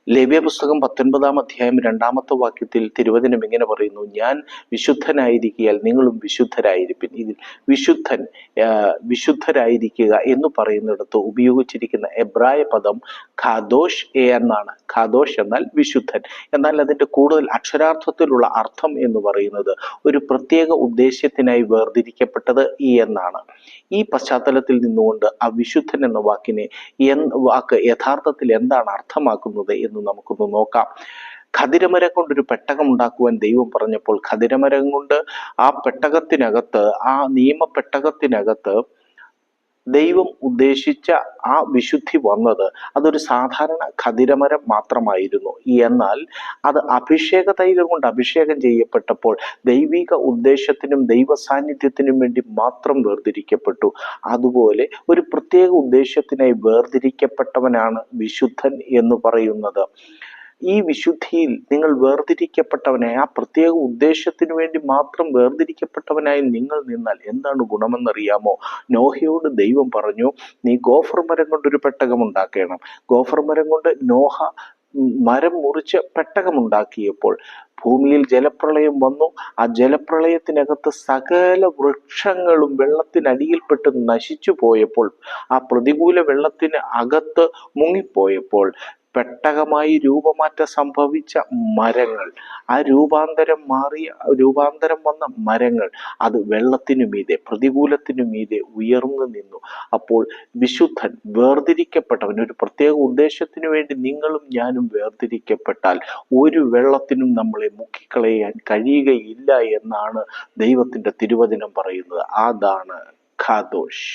ലേവ്യ പുസ്തകം 19 അധ്യായം 2 വാക്യത്തിൽ തിരുവചനം ഇങ്ങനെ പറയുന്നു, ഞാൻ വിശുദ്ധനായിരിക്കിയാൽ നിങ്ങളും വിശുദ്ധരായിരിപ്പിൻ. ഇതിൽ വിശുദ്ധൻ, വിശുദ്ധരായിരിക്കുക എന്ന് പറയുന്നിടത്ത് ഉപയോഗിച്ചിരിക്കുന്ന എബ്രായ പദം ഖാദോഷ് എന്നാണ്. ഖാദോഷ് എന്നാൽ വിശുദ്ധൻ. എന്നാൽ അതിൻ്റെ കൂടുതൽ അക്ഷരാർത്ഥത്തിലുള്ള അർത്ഥം എന്ന് പറയുന്നത് ഒരു പ്രത്യേക ഉദ്ദേശ്യത്തിനായി വേർതിരിക്കപ്പെട്ടത് എന്നാണ്. ഈ പശ്ചാത്തലത്തിൽ നിന്നുകൊണ്ട് ആ വിശുദ്ധൻ എന്ന വാക്ക് യഥാർത്ഥത്തിൽ എന്താണ് അർത്ഥമാക്കുന്നത് എന്ന് നമുക്കൊന്ന് നോക്കാം. ഖദിരമരം കൊണ്ടൊരു പെട്ടകം ഉണ്ടാക്കുവാൻ ദൈവം പറഞ്ഞപ്പോൾ ഖദിരമരം കൊണ്ട് ആ പെട്ടകത്തിനകത്ത്, ആ നിയമപ്പെട്ടകത്തിനകത്ത് ദൈവം ഉദ്ദേശിച്ച ആ വിശുദ്ധി വന്നത് അതൊരു സാധാരണ ഖദിരമരം മാത്രമായിരുന്നു. എന്നാൽ അത് അഭിഷേക തൈലം കൊണ്ട് അഭിഷേകം ചെയ്യപ്പെട്ടപ്പോൾ ദൈവിക ഉദ്ദേശത്തിനും ദൈവ സാന്നിധ്യത്തിനും വേണ്ടി മാത്രം വേർതിരിക്കപ്പെട്ടു. അതുപോലെ ഒരു പ്രത്യേക ഉദ്ദേശത്തിനായി വേർതിരിക്കപ്പെട്ടവനാണ് വിശുദ്ധൻ എന്ന് പറയുന്നത്. ഈ വിശുദ്ധിയിൽ നിങ്ങൾ വേർതിരിക്കപ്പെട്ടവനായി, ആ പ്രത്യേക ഉദ്ദേശത്തിനു വേണ്ടി മാത്രം വേർതിരിക്കപ്പെട്ടവനായി നിങ്ങൾ നിന്നാൽ എന്താണ് ഗുണമെന്നറിയാമോ? നോഹയോട് ദൈവം പറഞ്ഞു, നീ ഗോഫർ മരം കൊണ്ടൊരു പെട്ടകം ഉണ്ടാക്കണം. ഗോഫർ മരം കൊണ്ട് നോഹ മരം മുറിച്ച് പെട്ടകമുണ്ടാക്കിയപ്പോൾ ഭൂമിയിൽ ജലപ്രളയം വന്നു. ആ ജലപ്രളയത്തിനകത്ത് സകല വൃക്ഷങ്ങളും വെള്ളത്തിനടിയിൽപ്പെട്ട് നശിച്ചു പോയപ്പോൾ, ആ പ്രതികൂല വെള്ളത്തിന് അകത്ത് മുങ്ങിപ്പോയപ്പോൾ പെട്ടകമായി രൂപമാറ്റം സംഭവിച്ച മരങ്ങൾ, ആ രൂപാന്തരം വന്ന മരങ്ങൾ അത് വെള്ളത്തിനു മീതെ, പ്രതികൂലത്തിനു മീതെ ഉയർന്നു നിന്നു. അപ്പോൾ വിശുദ്ധൻ, വേർതിരിക്കപ്പെട്ടവൻ, ഒരു പ്രത്യേക ഉദ്ദേശത്തിനു വേണ്ടി നിങ്ങളും ഞാനും വേർതിരിക്കപ്പെട്ടാൽ ഒരു വെള്ളത്തിനും നമ്മളെ മുക്കിക്കളയാൻ കഴിയുകയില്ല എന്നാണ് ദൈവത്തിൻ്റെ തിരുവചനം പറയുന്നത്. അതാണ് ഖാദോഷ്.